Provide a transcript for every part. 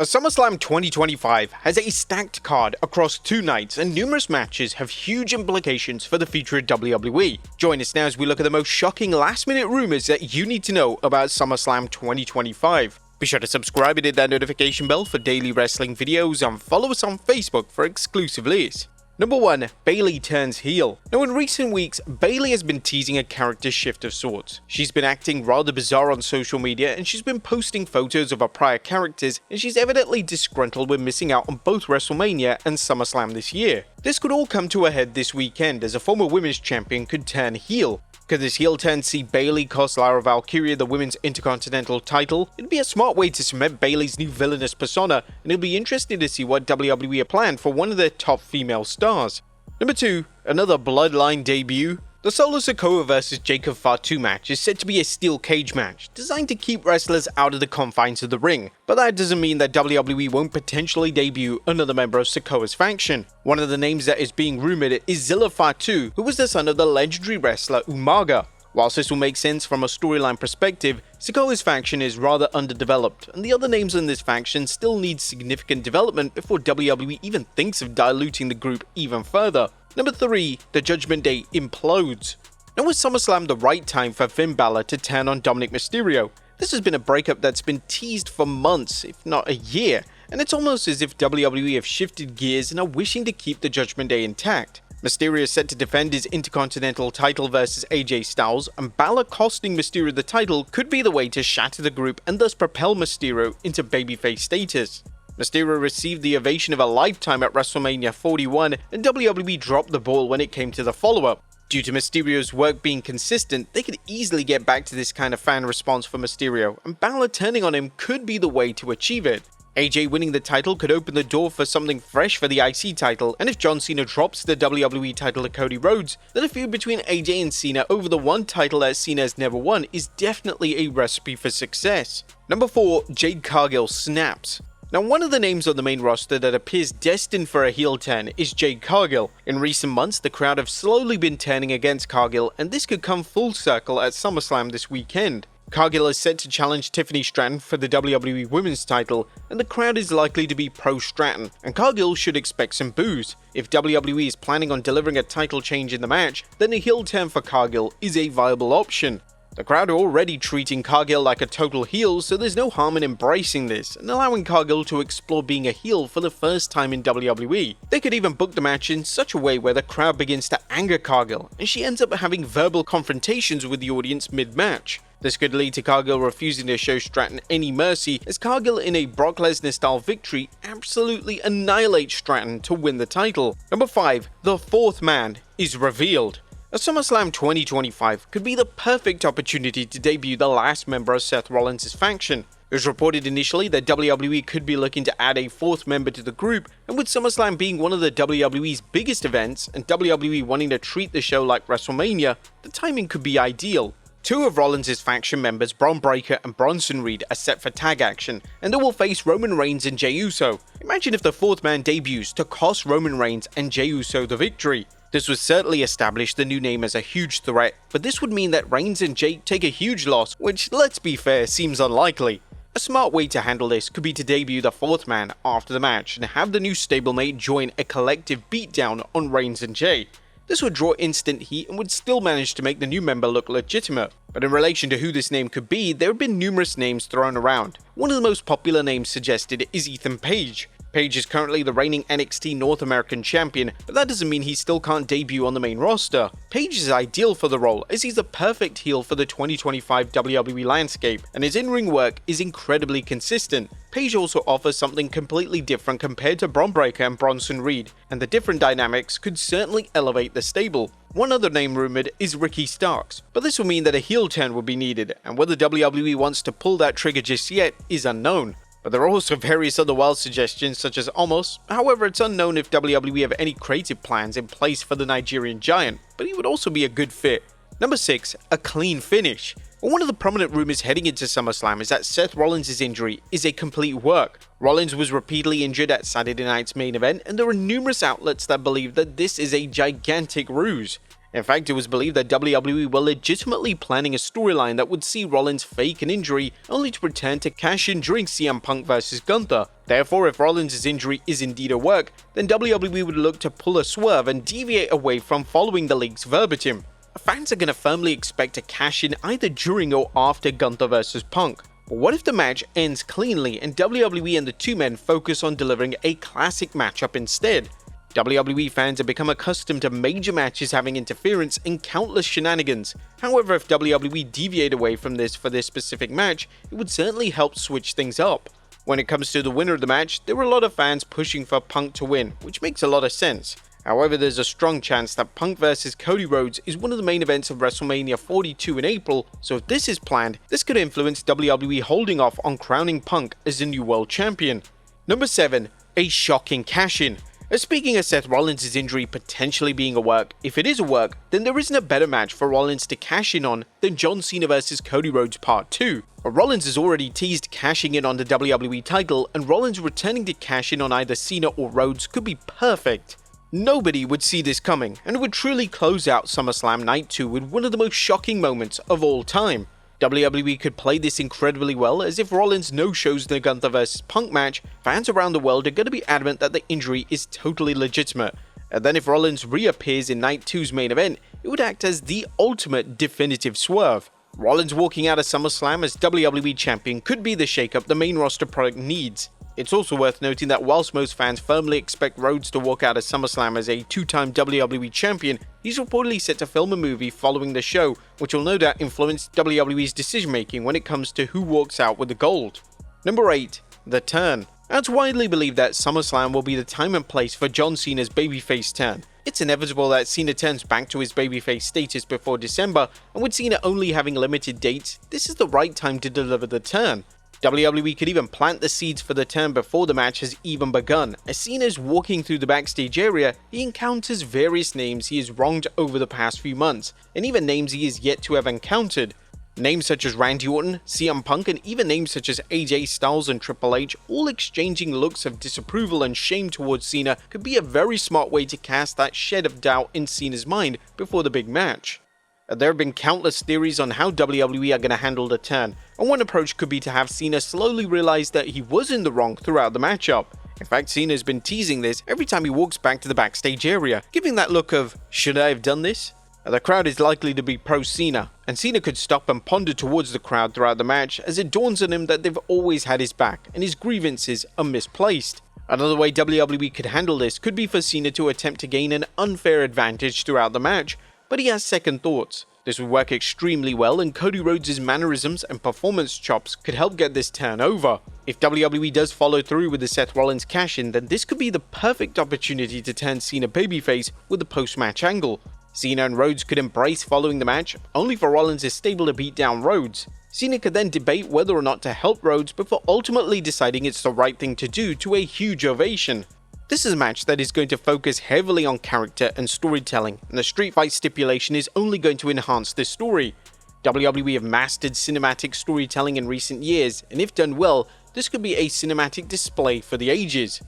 SummerSlam 2025 has a stacked card across 2 nights, and numerous matches have huge implications for the future of WWE. Join us now as we look at the most shocking last-minute rumors that you need to know about SummerSlam 2025. Be sure to subscribe and hit that notification bell for daily wrestling videos, and follow us on Facebook for exclusive lists. Number 1. Bayley turns heel. Now, in recent weeks, Bayley has been teasing a character shift of sorts. She's been acting rather bizarre on social media, and she's been posting photos of her prior characters, and she's evidently disgruntled with missing out on both WrestleMania and SummerSlam this year. This could all come to a head this weekend, as a former women's champion could turn heel. Could this heel turn see Bayley cost Lyra Valkyria the women's Intercontinental title? It'd be a smart way to cement Bayley's new villainous persona, and it'll be interesting to see what WWE are planned for one of their top female stars. Number 2. Another Bloodline debut. The solo Sikoa vs Jacob Fatu match is said to be a steel cage match, designed to keep wrestlers out of the confines of the ring, but that doesn't mean that WWE won't potentially debut another member of Sikoa's faction. One of the names that is being rumored is Zilla Fatu, who was the son of the legendary wrestler Umaga. Whilst this will make sense from a storyline perspective, Sikoa's faction is rather underdeveloped, and the other names in this faction still need significant development before WWE even thinks of diluting the group even further. Number 3. The Judgment Day implodes. Now, was SummerSlam the right time for Finn Balor to turn on Dominic Mysterio? This has been a breakup that's been teased for months, if not a year, and it's almost as if WWE have shifted gears and are wishing to keep the Judgment Day intact. Mysterio is set to defend his Intercontinental title versus AJ Styles, and Balor costing Mysterio the title could be the way to shatter the group and thus propel Mysterio into babyface status. Mysterio received the ovation of a lifetime at WrestleMania 41, and WWE dropped the ball when it came to the follow-up. Due to Mysterio's work being consistent, they could easily get back to this kind of fan response for Mysterio, and Balor turning on him could be the way to achieve it. AJ winning the title could open the door for something fresh for the IC title, and if John Cena drops the WWE title to Cody Rhodes, then a feud between AJ and Cena over the one title that Cena has never won is definitely a recipe for success. Number 4. Jade Cargill snaps. Now, one of the names on the main roster that appears destined for a heel turn is Jade Cargill. In recent months, the crowd have slowly been turning against Cargill, and this could come full circle at SummerSlam this weekend. Cargill is set to challenge Tiffany Stratton for the WWE Women's title, and the crowd is likely to be pro-Stratton, and Cargill should expect some boos. If WWE is planning on delivering a title change in the match, then a heel turn for Cargill is a viable option. The crowd are already treating Cargill like a total heel, so there's no harm in embracing this and allowing Cargill to explore being a heel for the first time in WWE. They could even book the match in such a way where the crowd begins to anger Cargill, and she ends up having verbal confrontations with the audience mid-match. This could lead to Cargill refusing to show Stratton any mercy, as Cargill in a Brock Lesnar-style victory absolutely annihilates Stratton to win the title. Number 5. The fourth man is revealed. SummerSlam 2025 could be the perfect opportunity to debut the last member of Seth Rollins' faction. It was reported initially that WWE could be looking to add a fourth member to the group, and with SummerSlam being one of the WWE's biggest events, and WWE wanting to treat the show like WrestleMania, the timing could be ideal. 2 of Rollins' faction members, Bron Breakker and Bronson Reed, are set for tag action, and they will face Roman Reigns and Jey Uso. Imagine if the fourth man debuts to cost Roman Reigns and Jey Uso the victory. This would certainly establish the new name as a huge threat, but this would mean that Reigns and Jey take a huge loss, which, let's be fair, seems unlikely. A smart way to handle this could be to debut the fourth man after the match and have the new stablemate join a collective beatdown on Reigns and Jey. This would draw instant heat and would still manage to make the new member look legitimate. But in relation to who this name could be, there have been numerous names thrown around. One of the most popular names suggested is Ethan Page. Page is currently the reigning NXT North American champion, but that doesn't mean he still can't debut on the main roster. Page is ideal for the role, as he's the perfect heel for the 2025 WWE landscape, and his in-ring work is incredibly consistent. Page also offers something completely different compared to Bron Breakker and Bronson Reed, and the different dynamics could certainly elevate the stable. One other name rumored is Ricky Starks, but this will mean that a heel turn will be needed, and whether WWE wants to pull that trigger just yet is unknown. But there are also various other wild suggestions such as Omos. However, it's unknown if WWE have any creative plans in place for the Nigerian giant, but he would also be a good fit. Number 6. A clean finish. One of the prominent rumors heading into SummerSlam is that Seth Rollins' injury is a complete work. Rollins was repeatedly injured at Saturday night's main event, and there are numerous outlets that believe that this is a gigantic ruse. In fact, it was believed that WWE were legitimately planning a storyline that would see Rollins fake an injury only to return to cash in during CM Punk vs Gunther. Therefore, if Rollins' injury is indeed a work, then WWE would look to pull a swerve and deviate away from following the leaks verbatim. Fans are going to firmly expect to cash in either during or after Gunther vs Punk. But what if the match ends cleanly and WWE and the two men focus on delivering a classic matchup instead? WWE fans have become accustomed to major matches having interference and countless shenanigans. However, if WWE deviate away from this for this specific match, it would certainly help switch things up. When it comes to the winner of the match, there were a lot of fans pushing for Punk to win, which makes a lot of sense. However, there's a strong chance that Punk vs Cody Rhodes is one of the main events of WrestleMania 42 in April, so if this is planned, this could influence WWE holding off on crowning Punk as the new world champion. Number 7. A shocking cash-in. Speaking of Seth Rollins' injury potentially being a work, if it is a work, then there isn't a better match for Rollins to cash in on than John Cena vs Cody Rhodes Part 2. Rollins has already teased cashing in on the WWE title, and Rollins returning to cash in on either Cena or Rhodes could be perfect. Nobody would see this coming, and it would truly close out SummerSlam Night 2 with one of the most shocking moments of all time. WWE could play this incredibly well, as if Rollins no-shows the Gunther vs Punk match, fans around the world are going to be adamant that the injury is totally legitimate. And then if Rollins reappears in Night 2's main event, it would act as the ultimate definitive swerve. Rollins walking out of SummerSlam as WWE Champion could be the shakeup the main roster product needs. It's also worth noting that whilst most fans firmly expect Rhodes to walk out of SummerSlam as a two-time WWE Champion, he's reportedly set to film a movie following the show, which will no doubt influence WWE's decision-making when it comes to who walks out with the gold. Number 8. The Turn. It's widely believed that SummerSlam will be the time and place for John Cena's babyface turn. It's inevitable that Cena turns back to his babyface status before December, and with Cena only having limited dates, this is the right time to deliver the turn. WWE could even plant the seeds for the turn before the match has even begun. As Cena is walking through the backstage area, he encounters various names he has wronged over the past few months, and even names he is yet to have encountered. Names such as Randy Orton, CM Punk, and even names such as AJ Styles and Triple H, all exchanging looks of disapproval and shame towards Cena, could be a very smart way to cast that shed of doubt in Cena's mind before the big match. There have been countless theories on how WWE are going to handle the turn, and one approach could be to have Cena slowly realize that he was in the wrong throughout the matchup. In fact, Cena has been teasing this every time he walks back to the backstage area, giving that look of, should I have done this? The crowd is likely to be pro-Cena, and Cena could stop and ponder towards the crowd throughout the match as it dawns on him that they've always had his back and his grievances are misplaced. Another way WWE could handle this could be for Cena to attempt to gain an unfair advantage throughout the match, but he has second thoughts. This would work extremely well, and Cody Rhodes' mannerisms and performance chops could help get this turn over. If WWE does follow through with the Seth Rollins cash-in, then this could be the perfect opportunity to turn Cena babyface with a post-match angle. Cena and Rhodes could embrace following the match, only for Rollins' stable to beat down Rhodes. Cena could then debate whether or not to help Rhodes before ultimately deciding it's the right thing to do to a huge ovation. This is a match that is going to focus heavily on character and storytelling, and the street fight stipulation is only going to enhance this story. WWE have mastered cinematic storytelling in recent years, and if done well, this could be a cinematic display for the ages.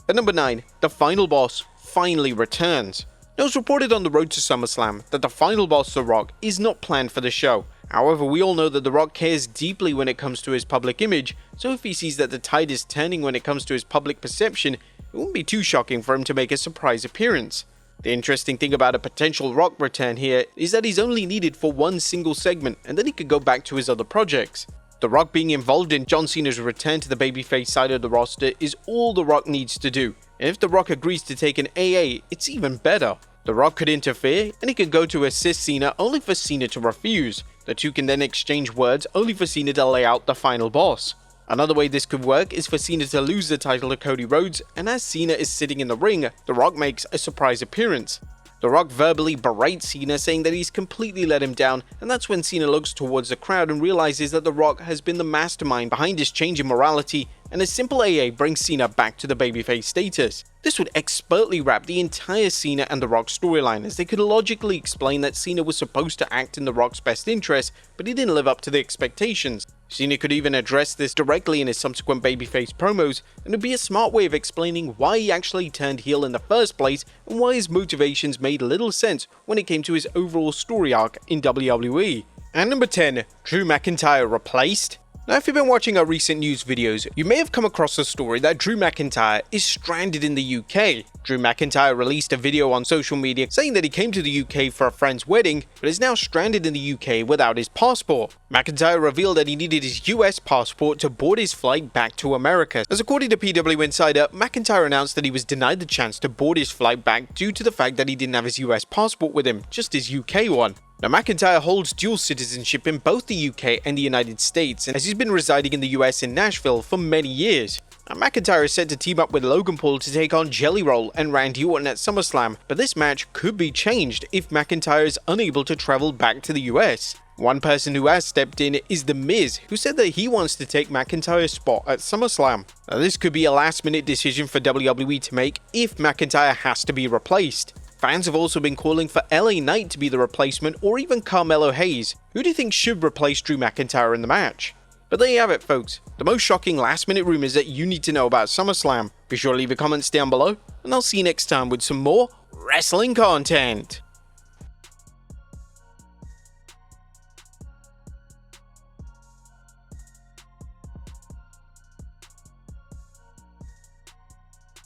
At number 9, the final boss finally returns. It was reported on the road to SummerSlam that the final boss, The Rock, is not planned for the show. However, we all know that The Rock cares deeply when it comes to his public image, so if he sees that the tide is turning when it comes to his public perception, it wouldn't be too shocking for him to make a surprise appearance. The interesting thing about a potential Rock return here is that he's only needed for one single segment, and then he could go back to his other projects. The Rock being involved in John Cena's return to the babyface side of the roster is all The Rock needs to do, and if The Rock agrees to take an AA, it's even better. The Rock could interfere, and he could go to assist Cena only for Cena to refuse. The two can then exchange words only for Cena to lay out the final boss. Another way this could work is for Cena to lose the title to Cody Rhodes, and as Cena is sitting in the ring, The Rock makes a surprise appearance. The Rock verbally berates Cena, saying that he's completely let him down, and that's when Cena looks towards the crowd and realizes that The Rock has been the mastermind behind his change in morality, and a simple AA brings Cena back to the babyface status. This would expertly wrap the entire Cena and The Rock storyline, as they could logically explain that Cena was supposed to act in The Rock's best interest, but he didn't live up to the expectations. Cena could even address this directly in his subsequent babyface promos, and it would be a smart way of explaining why he actually turned heel in the first place and why his motivations made little sense when it came to his overall story arc in WWE. And number 10, Drew McIntyre replaced? Now, if you've been watching our recent news videos, you may have come across the story that Drew McIntyre is stranded in the UK. Drew McIntyre released a video on social media saying that he came to the UK for a friend's wedding, but is now stranded in the UK without his passport. McIntyre revealed that he needed his US passport to board his flight back to America, as according to PW Insider, McIntyre announced that he was denied the chance to board his flight back due to the fact that he didn't have his US passport with him, just his UK one. Now, McIntyre holds dual citizenship in both the UK and the United States, as he's been residing in the US in Nashville for many years. Now, McIntyre is set to team up with Logan Paul to take on Jelly Roll and Randy Orton at SummerSlam, but this match could be changed if McIntyre is unable to travel back to the US. One person who has stepped in is The Miz, who said that he wants to take McIntyre's spot at SummerSlam. Now, this could be a last-minute decision for WWE to make if McIntyre has to be replaced. Fans have also been calling for LA Knight to be the replacement, or even Carmelo Hayes. Who do you think should replace Drew McIntyre in the match? But there you have it, folks. The most shocking last-minute rumors that you need to know about SummerSlam. Be sure to leave your comments down below, and I'll see you next time with some more wrestling content.